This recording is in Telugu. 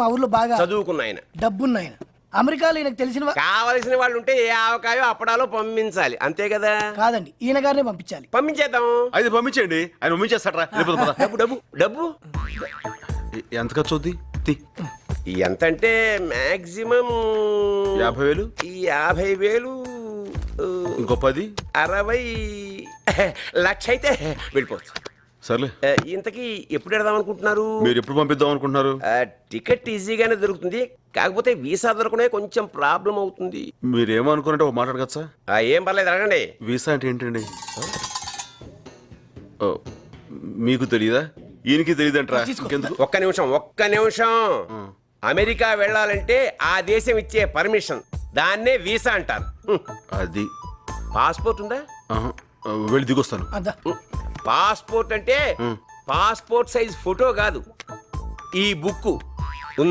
మా ఊర్లో బాగా చదువుకున్న ఆయన, డబ్బున్న ఆయన. అమెరికాలో ఈయనకు తెలిసిన కావలసిన వాళ్ళు ఉంటే ఏ ఆవకాయో అప్పడాలో పంపించాలి, అంతే కదా. కాదండి, ఈయన గారినే పంపించాలి. పంపించేద్దాం. అయితే పంపించండి, ఆయన పంపించేస్తాడ్రా. డబ్బు డబ్బు డబ్బు ఎంత ఖర్చు అవుద్ది? ఎంత అంటే మాక్సిమం 50,000. 50,000, ఇంకో 10, 60 లక్ష అయితే వెళ్ళిపోవచ్చు. సర్లే. ఇంతకీ ఎప్పుడు వెడదాం అనుకుంటున్నారు? మీరు ఎప్పుడు పంపిద్దాం అనుకుంటున్నారు? టికెట్ ఈజీగానే దొరుకుతుంది, కాకపోతే వీసా దొరకనే కొంచెం ప్రాబ్లం అవుతుంది. మీరేమనుకున్నట్టు ఒక మాట్లాడగచ్చా? ఏం పర్లేదు, అడగండి. వీసా అంటే ఏంటండి? ఓ, మీకు తెలియదా? ఈయనకి తెలియదంటరా? ఒక్క నిమిషం. అమెరికా వెళ్ళాలంటే ఆ దేశం ఇచ్చే పర్మిషన్, దాన్నే వీసా అంటారు. అది పాస్పోర్ట్ ఉందా? వెళ్ళి దిగొస్తాను. పాస్పోర్ట్ అంటే పాస్పోర్ట్ సైజ్ ఫోటో కాదు, ఈ బుక్